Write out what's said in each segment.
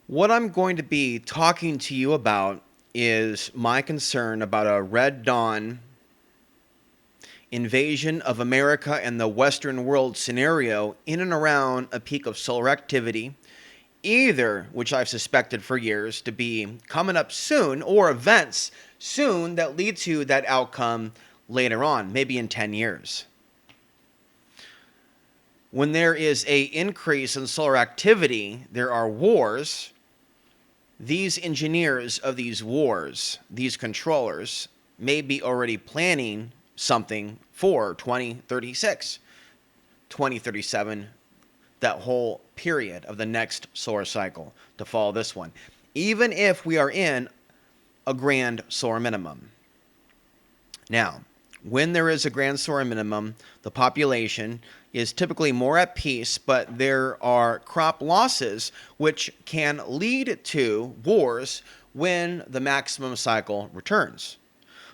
What I'm going to be talking to you about is my concern about a Red Dawn invasion of America and the Western world scenario in and around a peak of solar activity, either which I've suspected for years to be coming up soon, or events soon that lead to that outcome later on, maybe in 10 years. When there is an increase in solar activity, there are wars. These engineers of these wars, these controllers, may be already planning something for 2036, 2037, that whole period of the next solar cycle to follow this one, even if we are in a grand solar minimum. Now, when there is a grand solar minimum, the population is typically more at peace, but there are crop losses which can lead to wars when the maximum cycle returns.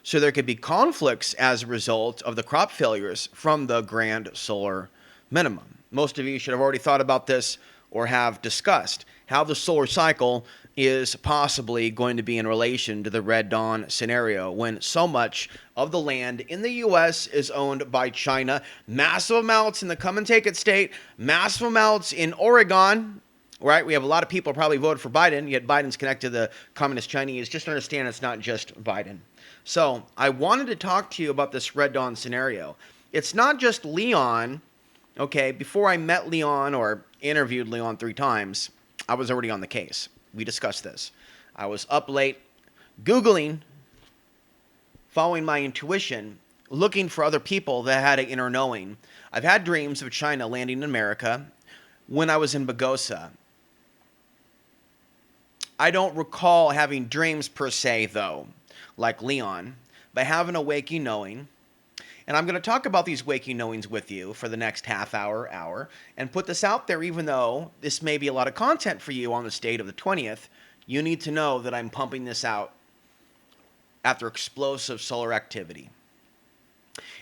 So there could be conflicts as a result of the crop failures from the grand solar minimum. Most of you should have already thought about this or have discussed how the solar cycle is possibly going to be in relation to the Red Dawn scenario when so much of the land in the U.S. is owned by China. Massive amounts in the come and take it state, massive amounts in Oregon, right? We have a lot of people probably voted for Biden, yet Biden's connected to the communist Chinese. Just understand it's not just Biden. So I wanted to talk to you about this Red Dawn scenario. It's not just Leon. Okay, before I met Leon or interviewed Leon 3 times, I was already on the case. We discussed this. I was up late, Googling, following my intuition, looking for other people that had an inner knowing. I've had dreams of China landing in America when I was in Bagosa. I don't recall having dreams per se, though, like Leon, but having a waking knowing. And I'm going to talk about these waking knowings with you for the next half hour, and put this out there, even though this may be a lot of content for you on this date of the 20th. You need to know that I'm pumping this out after explosive solar activity.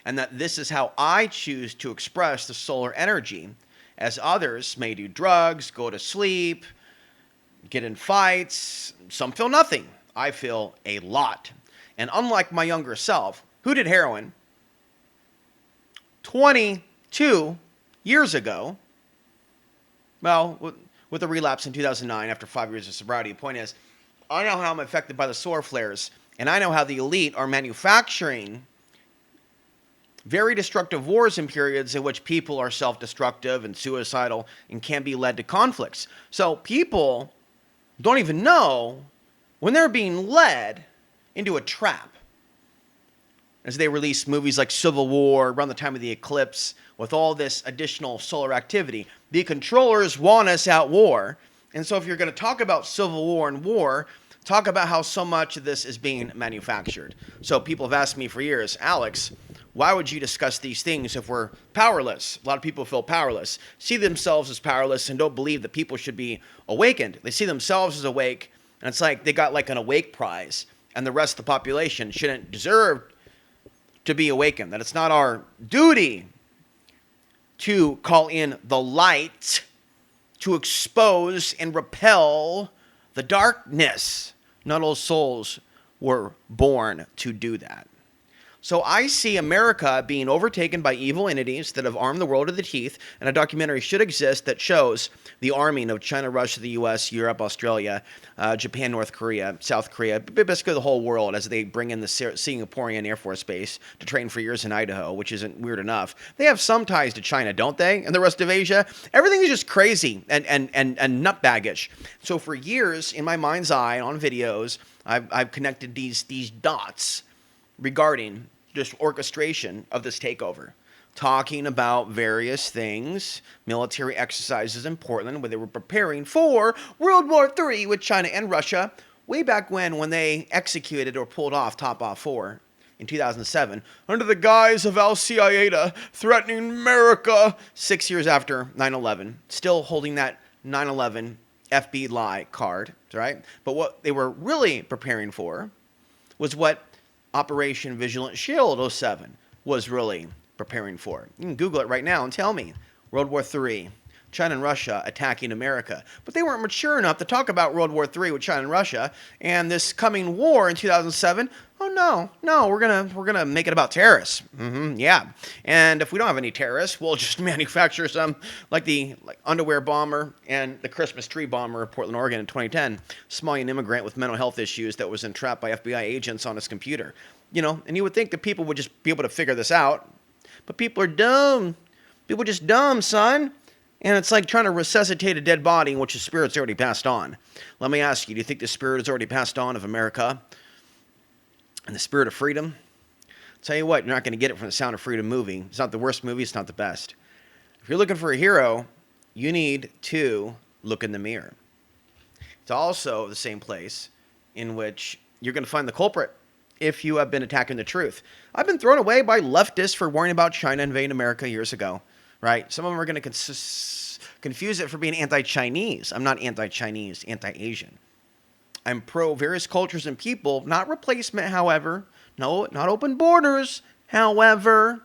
And that this is how I choose to express the solar energy, as others may do drugs, go to sleep, get in fights. Some feel nothing. I feel a lot. And unlike my younger self, who did heroin 22 years ago, well, with a relapse in 2009 after 5 years of sobriety, the point is, I know how I'm affected by the solar flares, and I know how the elite are manufacturing very destructive wars in periods in which people are self-destructive and suicidal and can be led to conflicts. So people don't even know when they're being led into a trap. As they release movies like Civil War around the time of the eclipse with all this additional solar activity, the controllers want us at war. And so if you're going to talk about Civil War and war, talk about how so much of this is being manufactured. So people have asked me for years, Alex, why would you discuss these things if we're powerless? A lot of people feel powerless, see themselves as powerless, and don't believe that people should be awakened. They see themselves as awake, and it's like they got like an awake prize, and the rest of the population shouldn't deserve to be awakened, that it's not our duty to call in the light, to expose and repel the darkness. Not all souls were born to do that. So I see America being overtaken by evil entities that have armed the world to the teeth, and a documentary should exist that shows the arming of China, Russia, the U.S., Europe, Australia, Japan, North Korea, South Korea, basically the whole world, as they bring in the Singaporean Air Force Base to train for years in Idaho, which isn't weird enough. They have some ties to China, don't they? And the rest of Asia? Everything is just crazy and nutbaggish. So for years, in my mind's eye, on videos, I've connected these dots regarding just orchestration of this takeover, talking about various things, military exercises in Portland, where they were preparing for World War III with China and Russia, way back when they executed or pulled off Top Off 4 in 2007, under the guise of Al-Qaeda threatening America 6 years after 9/11, still holding that 9/11 FBI card, right? But what they were really preparing for was what Operation Vigilant Shield 07 was really preparing for. You can Google it right now and tell me. World War III, China and Russia attacking America. But they weren't mature enough to talk about World War III with China and Russia and this coming war in 2007. Oh no, we're gonna make it about terrorists. Yeah, and if we don't have any terrorists, we'll just manufacture some, like the underwear bomber and the Christmas tree bomber of Portland, Oregon in 2010. Somalian immigrant with mental health issues that was entrapped by FBI agents on his computer. And you would think that people would just be able to figure this out, but people are dumb. People are just dumb, son. And it's like trying to resuscitate a dead body in which the spirit's already passed on. Let me ask you, do you think the spirit has already passed on of America and the spirit of freedom? I'll tell you what, you're not going to get it from the Sound of Freedom movie. It's not the worst movie. It's not the best. If you're looking for a hero, you need to look in the mirror. It's also the same place in which you're going to find the culprit if you have been attacking the truth. I've been thrown away by leftists for worrying about China invading America years ago, right? Some of them are going to confuse it for being anti-Chinese. I'm not anti-Chinese, anti-Asian. I'm pro various cultures and people, not replacement, however. No, not open borders, however.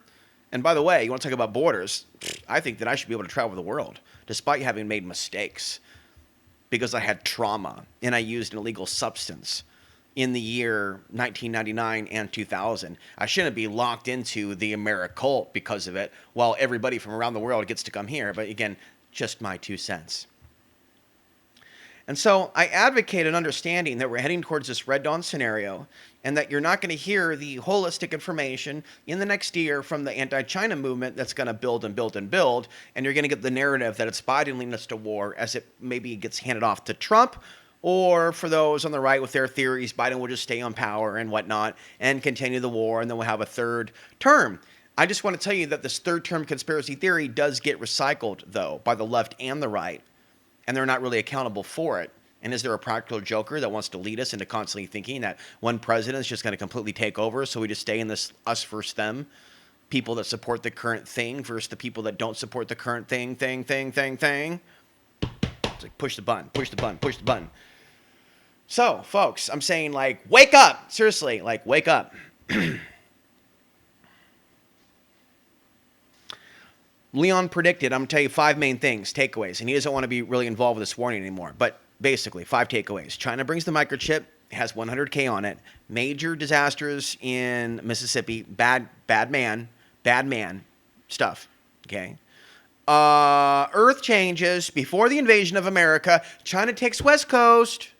And by the way, you want to talk about borders? I think that I should be able to travel the world, despite having made mistakes, because I had trauma and I used an illegal substance in the year 1999 and 2000. I shouldn't be locked into the Americult because of it, while everybody from around the world gets to come here. But again, just my 2 cents. And so I advocate an understanding that we're heading towards this Red Dawn scenario, and that you're not going to hear the holistic information in the next year from the anti-China movement that's going to build and build and build, and you're going to get the narrative that it's Biden leading us to war as it maybe gets handed off to Trump, or for those on the right with their theories, Biden will just stay on power and whatnot and continue the war, and then we'll have a third term. I just want to tell you that this third term conspiracy theory does get recycled, though, by the left and the right, and they're not really accountable for it. And is there a practical joker that wants to lead us into constantly thinking that one president is just going to completely take over, so we just stay in this us versus them, people that support the current thing versus the people that don't support the current thing? It's like push the button, push the button, push the button. So, folks, I'm saying, wake up. Seriously, wake up. Leon predicted, I'm going to tell you 5 main things, takeaways, and he doesn't want to be really involved with this warning anymore, but basically 5 takeaways. China brings the microchip, has 100K on it, major disasters in Mississippi, bad man stuff, okay? Earth changes before the invasion of America. China takes West Coast.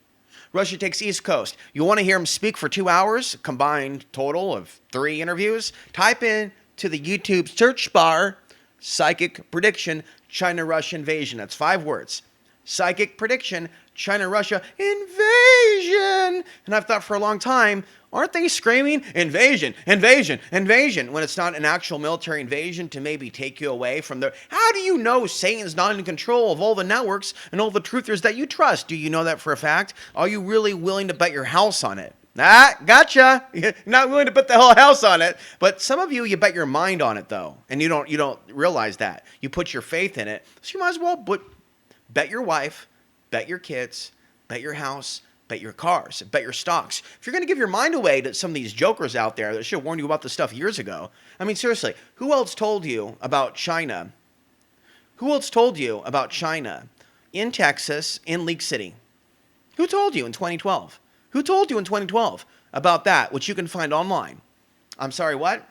Russia takes East Coast. You want to hear him speak for 2 hours, combined total of 3 interviews? Type in to the YouTube search bar, psychic prediction, China-Russia invasion. That's 5 words. Psychic prediction, China-Russia invasion. And I've thought for a long time, aren't they screaming invasion, invasion, invasion, when it's not an actual military invasion to maybe take you away from the... How do you know Satan's not in control of all the networks and all the truthers that you trust? Do you know that for a fact? Are you really willing to bet your house on it? Gotcha. You're not willing to bet the whole house on it. But some of you bet your mind on it, though. And you don't realize that. You put your faith in it. So you might as well bet your wife, bet your kids, bet your house, bet your cars, bet your stocks. If you're going to give your mind away to some of these jokers out there that should have warned you about this stuff years ago. I mean, seriously, who else told you about China? Who else told you about China in Texas, in League City? Who told you in 2012? Who told you in 2012 about that, which you can find online? I'm sorry, what?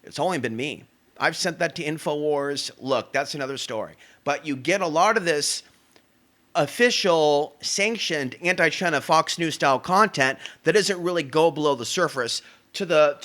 It's only been me. I've sent that to InfoWars. Look, that's another story. But you get a lot of this official, sanctioned, anti-China Fox News style content that doesn't really go below the surface to the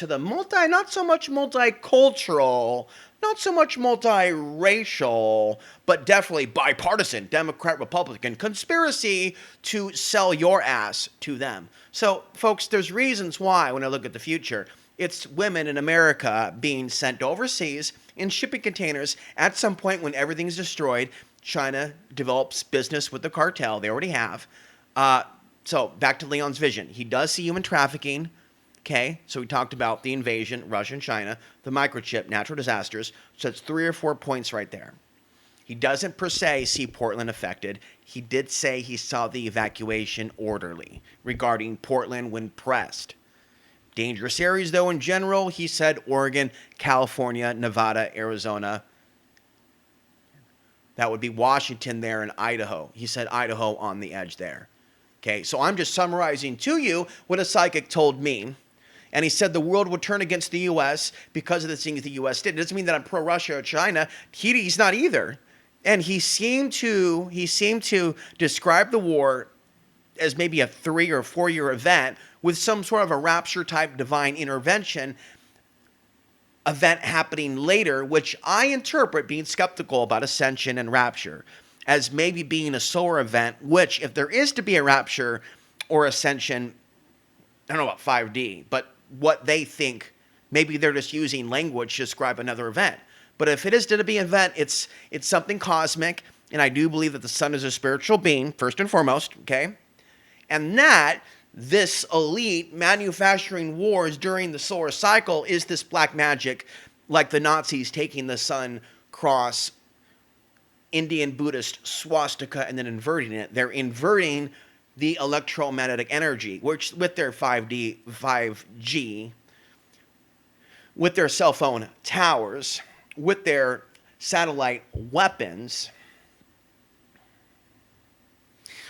not so much multicultural, not so much multiracial, but definitely bipartisan, Democrat, Republican conspiracy to sell your ass to them. So, folks, there's reasons why when I look at the future, it's women in America being sent overseas in shipping containers at some point when everything's destroyed. China develops business with the cartel. They already have. So back to Leon's vision. He does see human trafficking. Okay, so we talked about the invasion, Russia and China, the microchip, natural disasters. So it's 3 or 4 points right there. He doesn't per se see Portland affected. He did say he saw the evacuation orderly regarding Portland when pressed. Dangerous areas, though, in general, he said Oregon, California, Nevada, Arizona. That would be Washington there and Idaho. He said Idaho on the edge there. Okay, so I'm just summarizing to you what a psychic told me. And he said the world would turn against the U.S. because of the things the U.S. did. It doesn't mean that I'm pro-Russia or China. He's not either. And he seemed to describe the war as maybe a 3 or 4 year event with some sort of a rapture type divine intervention event happening later, which I interpret, being skeptical about ascension and rapture, as maybe being a solar event, which if there is to be a rapture or ascension, I don't know about 5D, but what they think, maybe they're just using language to describe another event. But if it is to be an event, it's something cosmic, and I do believe that the sun is a spiritual being, first and foremost, okay? And that this elite manufacturing wars during the solar cycle is this black magic, like the Nazis taking the sun cross, Indian Buddhist swastika, and then inverting it. They're inverting the electromagnetic energy, which with their 5G, with their cell phone towers, with their satellite weapons.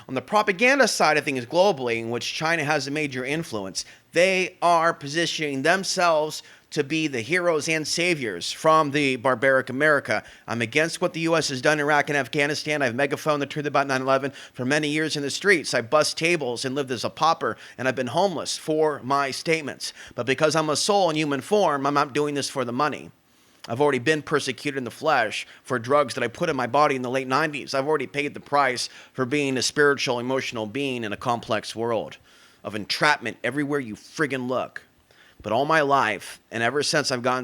On the propaganda side of things globally, in which China has a major influence, they are positioning themselves to be the heroes and saviors from the barbaric America. I'm against what the U.S. has done in Iraq and Afghanistan. I've megaphoned the truth about 9/11 for many years in the streets. I bust tables and lived as a pauper, and I've been homeless for my statements. But because I'm a soul in human form, I'm not doing this for the money. I've already been persecuted in the flesh for drugs that I put in my body in the late 90s. I've already paid the price for being a spiritual, emotional being in a complex world of entrapment everywhere you friggin' look. But all my life, and ever since I've got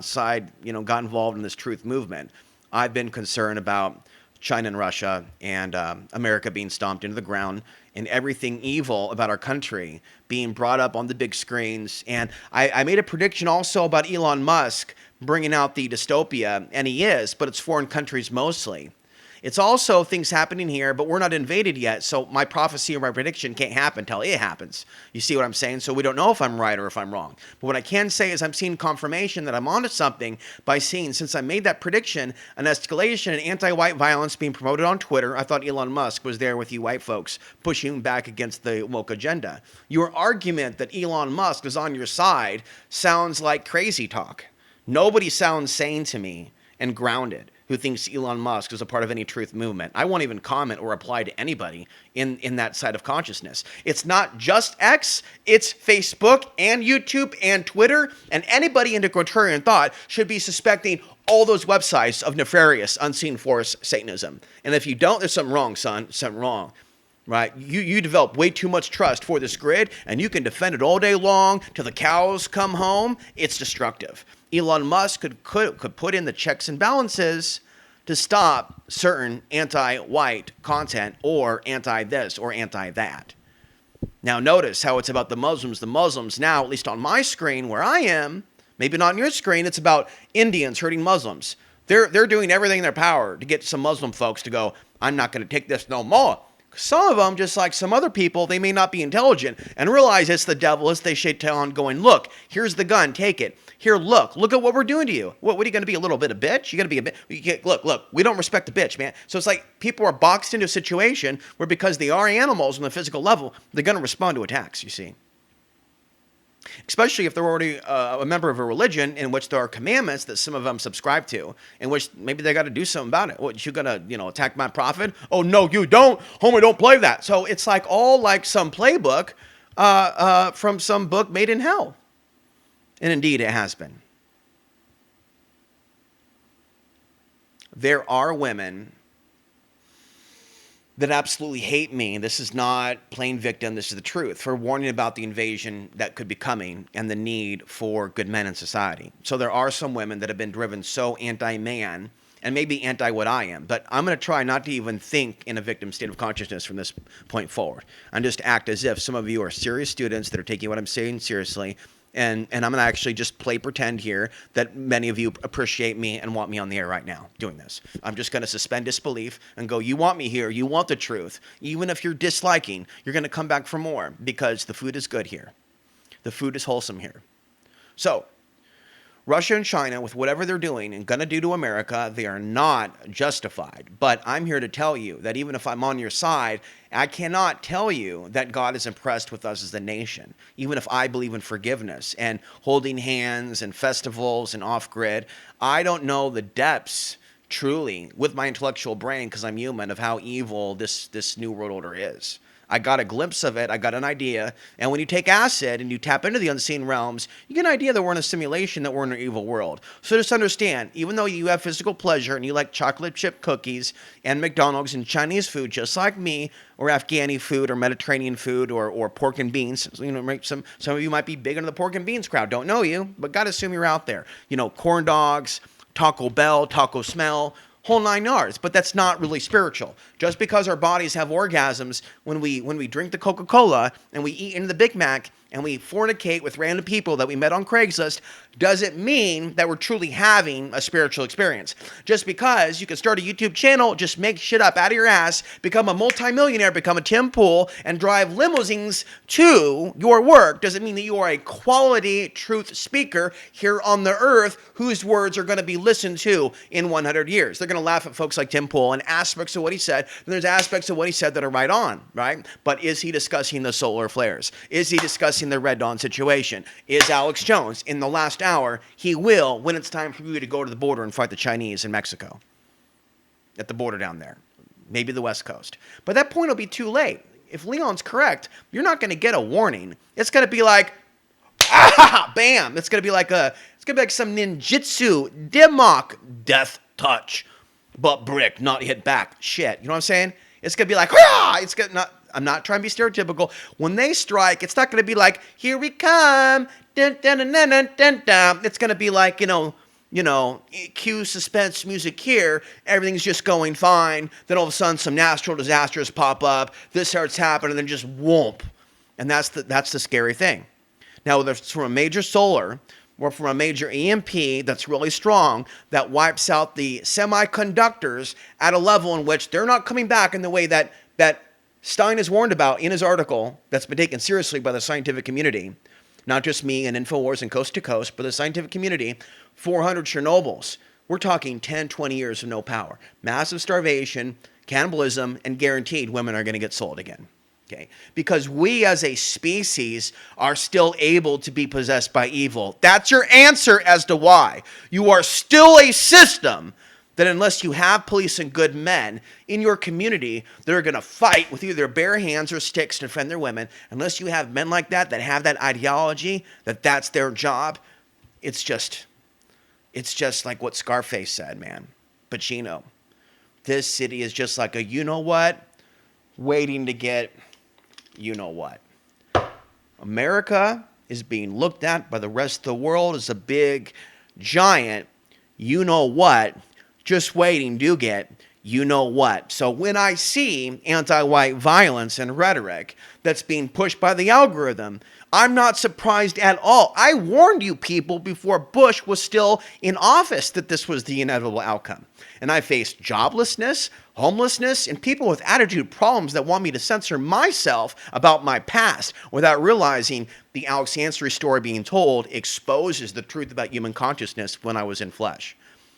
involved in this truth movement, I've been concerned about China and Russia and America being stomped into the ground and everything evil about our country being brought up on the big screens. And I made a prediction also about Elon Musk bringing out the dystopia, and he is, but it's foreign countries mostly. It's also things happening here, but we're not invaded yet, so my prophecy or my prediction can't happen until it happens. You see what I'm saying? So we don't know if I'm right or if I'm wrong. But what I can say is I'm seeing confirmation that I'm onto something by seeing, since I made that prediction, an escalation in anti-white violence being promoted on Twitter. I thought Elon Musk was there with you white folks, pushing back against the woke agenda. Your argument that Elon Musk is on your side sounds like crazy talk. Nobody sounds sane to me and grounded who thinks Elon Musk is a part of any truth movement. I won't even comment or reply to anybody in that side of consciousness. It's not just X, it's Facebook and YouTube and Twitter, and anybody into contrarian thought should be suspecting all those websites of nefarious, unseen force Satanism. And if you don't, there's something wrong, son, something wrong. Right? You develop way too much trust for this grid, and you can defend it all day long till the cows come home. It's destructive. Elon Musk could put in the checks and balances to stop certain anti-white content or anti-this or anti-that. Now notice how it's about the Muslims. The Muslims now, at least on my screen where I am, maybe not on your screen, it's about Indians hurting Muslims. They're doing everything in their power to get some Muslim folks to go, I'm not going to take this no more. Some of them, just like some other people, they may not be intelligent and realize it's the devil, it's the shaitan going, look, here's the gun, take it. Here, look at what we're doing to you. What are you going to be, a little bit of bitch? You're going to be a bitch? Look, we don't respect the bitch, man. So it's like people are boxed into a situation where because they are animals on the physical level, they're going to respond to attacks, you see. Especially if they're already a member of a religion in which there are commandments that some of them subscribe to, in which maybe they got to do something about it. What, you gonna, attack my prophet? Oh, no, you don't. Homie, don't play that. So it's like all like some playbook from some book made in hell. And indeed, it has been. There are women that absolutely hate me. This is not plain victim. This is the truth, for warning about the invasion that could be coming and the need for good men in society. So there are some women that have been driven so anti-man and maybe anti what I am, but I'm going to try not to even think in a victim state of consciousness from this point forward. And just act as if some of you are serious students that are taking what I'm saying seriously. And I'm going to actually just play pretend here that many of you appreciate me and want me on the air right now doing this. I'm just going to suspend disbelief and go, you want me here, you want the truth. Even if you're disliking, you're going to come back for more because the food is good here. The food is wholesome here. So, Russia and China, with whatever they're doing and going to do to America, they are not justified. But I'm here to tell you that even if I'm on your side, I cannot tell you that God is impressed with us as a nation. Even if I believe in forgiveness and holding hands and festivals and off-grid, I don't know the depths truly with my intellectual brain, because I'm human, of how evil this new world order is. I got a glimpse of it. I got an idea. And when you take acid and you tap into the unseen realms, you get an idea that we're in a simulation, that we're in an evil world. So just understand, even though you have physical pleasure and you like chocolate chip cookies and McDonald's and Chinese food, just like me, or Afghani food or Mediterranean food or pork and beans, some of you might be big into the pork and beans crowd. Don't know you, but got to assume you're out there. Corn dogs, Taco Bell, Taco Smell, whole 9 yards. But that's not really spiritual. Just because our bodies have orgasms when we drink the Coca-Cola and we eat into the Big Mac and we fornicate with random people that we met on Craigslist doesn't mean that we're truly having a spiritual experience. Just because you can start a YouTube channel, just make shit up out of your ass, become a multimillionaire, become a Tim Pool, and drive limousines to your work doesn't mean that you are a quality truth speaker here on the earth whose words are going to be listened to in 100 years. They're going to laugh at folks like Tim Pool and aspects of what he said. And there's aspects of what he said that are right on, right? But is he discussing the solar flares? Is he discussing the Red Dawn situation? Is Alex Jones in the last hour? He will, when it's time for you to go to the border and fight the Chinese in Mexico. At the border down there. Maybe the West Coast. But that point will be too late. If Leon's correct, you're not going to get a warning. It's going to be like, ah, bam. It's going to be like some ninjutsu, Dimok, death touch. But brick, not hit back. Shit. You know what I'm saying? It's going to be like, ah! I'm not trying to be stereotypical. When they strike, it's not going to be like, here we come. Dun, dun, dun, dun, dun, dun, dun. It's going to be like, cue suspense music here. Everything's just going fine. Then all of a sudden, some natural disasters pop up. This starts happening, and then just whoomp. And that's the scary thing. Now, whether it's from a major solar or from a major EMP that's really strong, that wipes out the semiconductors at a level in which they're not coming back in the way that Stein is warned about in his article that's been taken seriously by the scientific community. Not just me and InfoWars and Coast to Coast, but the scientific community. 400 Chernobyls. We're talking 10, 20 years of no power. Massive starvation, cannibalism, and guaranteed women are going to get sold again. Okay? Because we as a species are still able to be possessed by evil. That's your answer as to why. You are still a system that unless you have police and good men in your community that are going to fight with either bare hands or sticks to defend their women, unless you have men like that have that ideology, that's their job, it's just like what Scarface said, man. Pacino. This city is just like a you-know-what waiting to get you-know-what. America is being looked at by the rest of the world as a big, giant you-know-what just waiting to get you-know-what. So when I see anti-white violence and rhetoric that's being pushed by the algorithm, I'm not surprised at all. I warned you people before Bush was still in office that this was the inevitable outcome. And I faced joblessness, homelessness, and people with attitude problems that want me to censor myself about my past without realizing the Alex Ansary story being told exposes the truth about human consciousness when I was in flesh.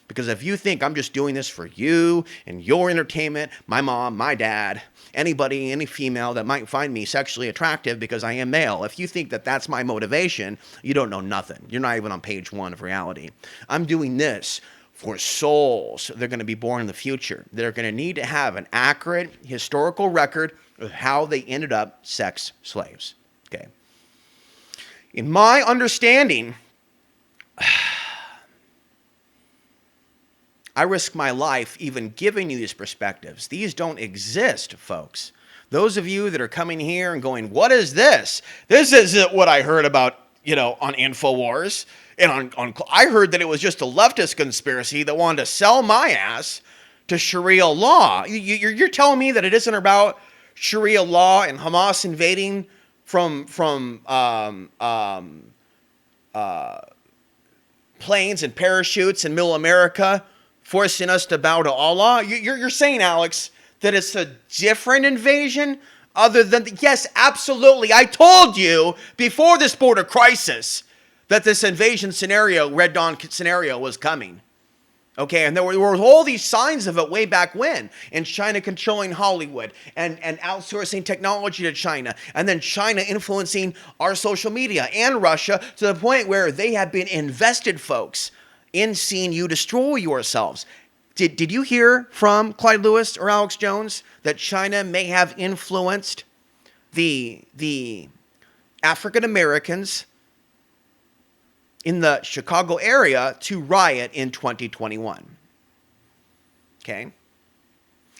Because if you think I'm just doing this for you and your entertainment, my mom, my dad, anybody, any female that might find me sexually attractive because I am male, if you think that that's my motivation, you don't know nothing. You're not even on page 1 of reality. I'm doing this for souls. They're going to be born in the future. They're going to need to have an accurate historical record of how they ended up sex slaves. Okay. In my understanding, I risk my life even giving you these perspectives. These don't exist, folks. Those of you that are coming here and going, what is this? This isn't what I heard about, on InfoWars. And I heard that it was just a leftist conspiracy that wanted to sell my ass to Sharia law. You're telling me that it isn't about Sharia law and Hamas invading from planes and parachutes in middle America, forcing us to bow to Allah? You're saying, Alex, that it's a different invasion other than... Yes, absolutely. I told you before this border crisis that this invasion scenario, Red Dawn scenario, was coming. Okay, and there were all these signs of it way back when, and China controlling Hollywood and outsourcing technology to China, and then China influencing our social media and Russia to the point where they have been invested, folks, in seeing you destroy yourselves. Did you hear from Clyde Lewis or Alex Jones that China may have influenced the African Americans in the Chicago area to riot in 2021? Okay.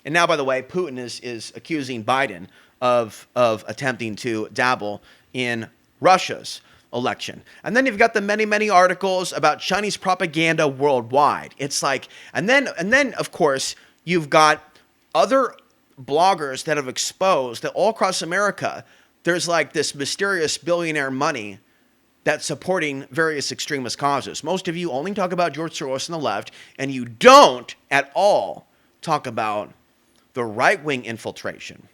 And now, by the way, Putin is accusing Biden of attempting to dabble in Russia's election. And then you've got the many, many articles about Chinese propaganda worldwide. It's like, and then of course, you've got other bloggers that have exposed that all across America, there's like this mysterious billionaire money that's supporting various extremist causes. Most of you only talk about George Soros and the left, and you don't at all talk about the right-wing infiltration,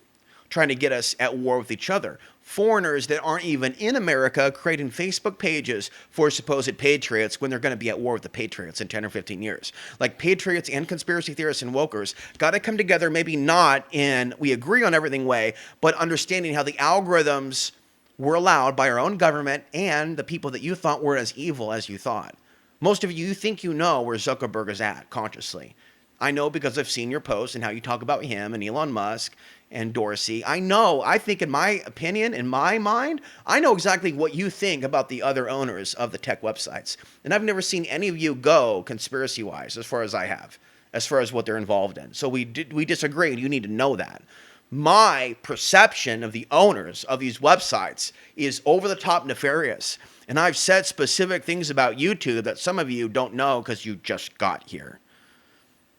trying to get us at war with each other. Foreigners that aren't even in America creating Facebook pages for supposed patriots when they're going to be at war with the patriots in 10 or 15 years. Like, patriots and conspiracy theorists and wokers got to come together, maybe not in we agree on everything way, but understanding how the algorithms were allowed by our own government and the people that you thought were as evil as you thought. Most of you think you know where Zuckerberg is at consciously. I know because I've seen your posts and how you talk about him and Elon Musk and Dorsey. I know, I think in my opinion, in my mind, I know exactly what you think about the other owners of the tech websites. And I've never seen any of you go conspiracy-wise as far as I have, as far as what they're involved in. So we disagree, and you need to know that. My perception of the owners of these websites is over-the-top nefarious. And I've said specific things about YouTube that some of you don't know because you just got here.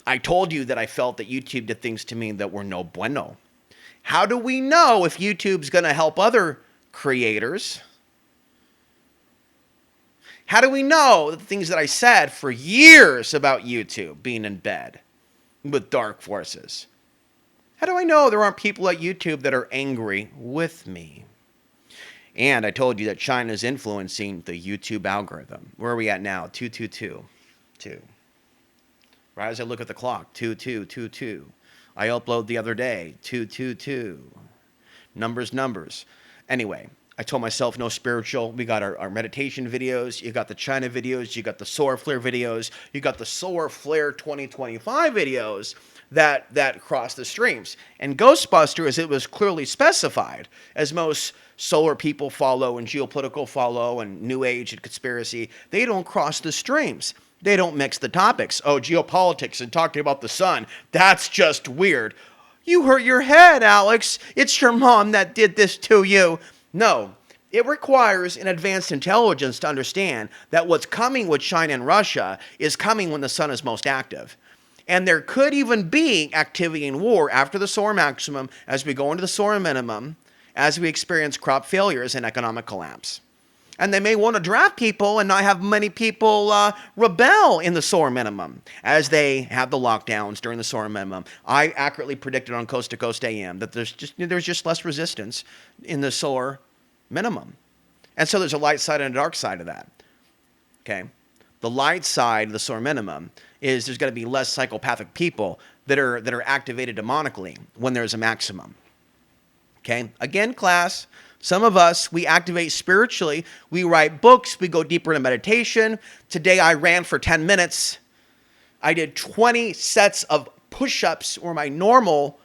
I told you that I felt that YouTube did things to me that were no bueno. How do we know if YouTube's going to help other creators? How do we know the things that I said for years about YouTube being in bed with dark forces? How do I know there aren't people at YouTube that are angry with me? And I told you that China's influencing the YouTube algorithm. Where are we at now? 2222. Right as I look at the clock, 2222. I upload the other day, 222. Numbers. Anyway, I told myself no spiritual. We got our meditation videos. You got the China videos. You got the solar flare videos. You got the solar flare 2025 videos that cross the streams. And Ghostbusters, it was clearly specified, as most solar people follow and geopolitical follow and New Age and conspiracy, they don't cross the streams. They don't mix the topics. Oh, geopolitics and talking about the sun. That's just weird. You hurt your head, Alex. It's your mom that did this to you. No, it requires an advanced intelligence to understand that what's coming with China and Russia is coming when the sun is most active. And there could even be activity in war after the solar maximum as we go into the solar minimum, as we experience crop failures and economic collapse. And they may want to draft people and not have many people rebel in the solar minimum as they have the lockdowns during the solar minimum. I accurately predicted on Coast to Coast AM that there's just less resistance in the solar minimum. And so there's a light side and a dark side of that. Okay? The light side of the solar minimum is there's going to be less psychopathic people that are activated demonically when there's a maximum. Okay? Again, class, some of us, we activate spiritually. We write books. We go deeper into meditation. Today, I ran for 10 minutes. I did 20 sets of push-ups, or my normal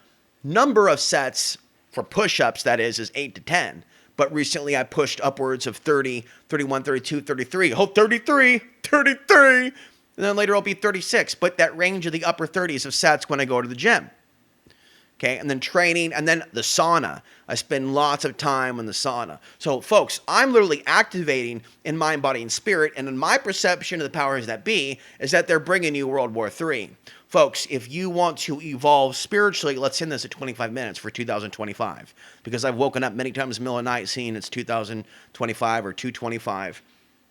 number of sets for push-ups, that is 8 to 10. But recently, I pushed upwards of 30, 31, 32, 33. Oh, 33. And then later, I'll be 36. But that range of the upper 30s of sets when I go to the gym. Okay, and then training, and then the sauna. I spend lots of time in the sauna. So, folks, I'm literally activating in mind, body, and spirit, and in my perception of the powers that be is that they're bringing you World War III. Folks, if you want to evolve spiritually, let's end this at 25 minutes for 2025, because I've woken up many times in the middle of the night seeing it's 2025 or 225,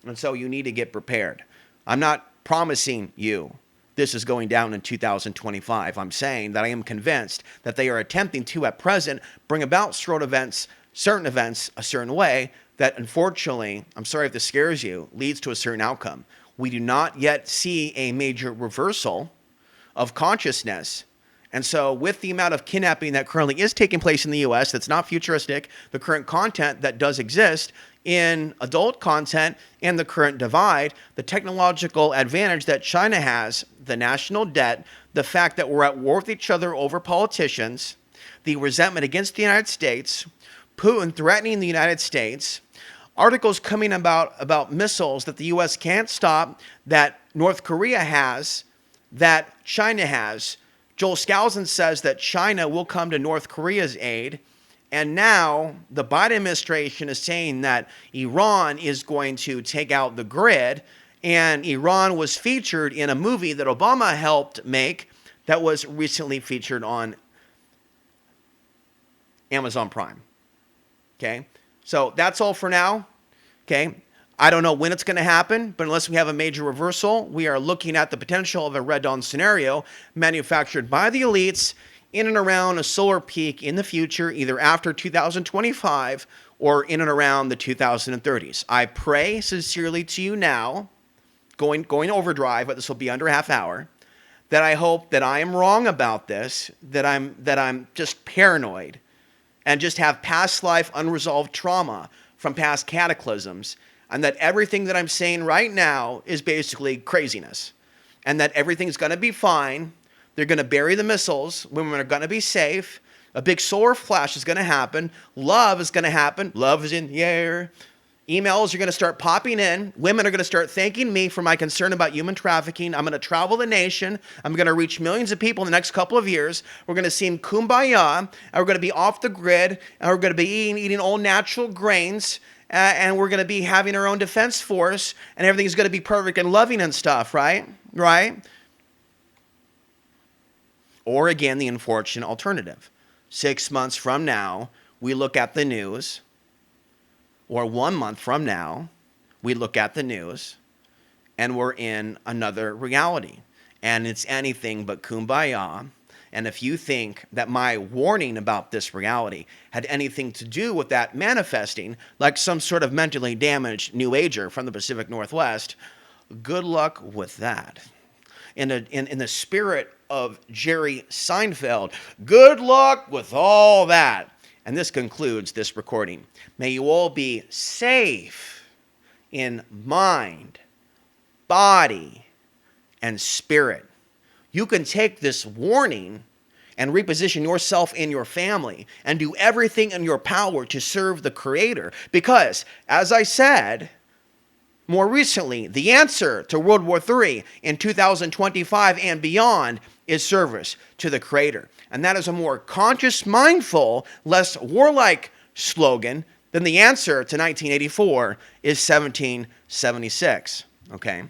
and so you need to get prepared. I'm not promising you this is going down in 2025. I'm saying that I am convinced that they are attempting to, at present, bring about certain events a certain way that unfortunately, I'm sorry if this scares you, leads to a certain outcome. We do not yet see a major reversal of consciousness. And so with the amount of kidnapping that currently is taking place in the US, that's not futuristic, the current content that does exist in adult content and the current divide, the technological advantage that China has, the national debt, the fact that we're at war with each other over politicians, the resentment against the United States, Putin threatening the United States, articles coming about missiles that the U.S. can't stop, that North Korea has, that China has. Joel Skousen says that China will come to North Korea's aid. And now the Biden administration is saying that Iran is going to take out the grid. And Iran was featured in a movie that Obama helped make that was recently featured on Amazon Prime. Okay, so that's all for now. Okay, I don't know when it's going to happen, but unless we have a major reversal, we are looking at the potential of a Red Dawn scenario manufactured by the elites in and around a solar peak in the future, either after 2025 or in and around the 2030s. I pray sincerely to you now, going overdrive, but this will be under a half hour, that I hope that I am wrong about this, that I'm just paranoid, and just have past life unresolved trauma from past cataclysms, and that everything that I'm saying right now is basically craziness, and that everything's going to be fine. They're going to bury the missiles. Women are going to be safe. A big solar flash is going to happen. Love is going to happen. Love is in the air. Emails are going to start popping in. Women are going to start thanking me for my concern about human trafficking. I'm going to travel the nation. I'm going to reach millions of people in the next couple of years. We're going to sing Kumbaya, and we're going to be off the grid, and we're going to be eating all natural grains, and we're going to be having our own defense force, and everything's going to be perfect and loving and stuff, right? Right? Or again, the unfortunate alternative. 6 months from now, we look at the news, or 1 month from now, we look at the news, and we're in another reality. And it's anything but kumbaya. And if you think that my warning about this reality had anything to do with that manifesting, like some sort of mentally damaged New Ager from the Pacific Northwest, good luck with that. In the spirit of Jerry Seinfeld, good luck with all that. And this concludes this recording. May you all be safe in mind, body, and spirit. You can take this warning and reposition yourself and your family and do everything in your power to serve the Creator. Because, as I said more recently, the answer to World War III in 2025 and beyond is service to the Creator. And that is a more conscious, mindful, less warlike slogan than the answer to 1984 is 1776. Okay?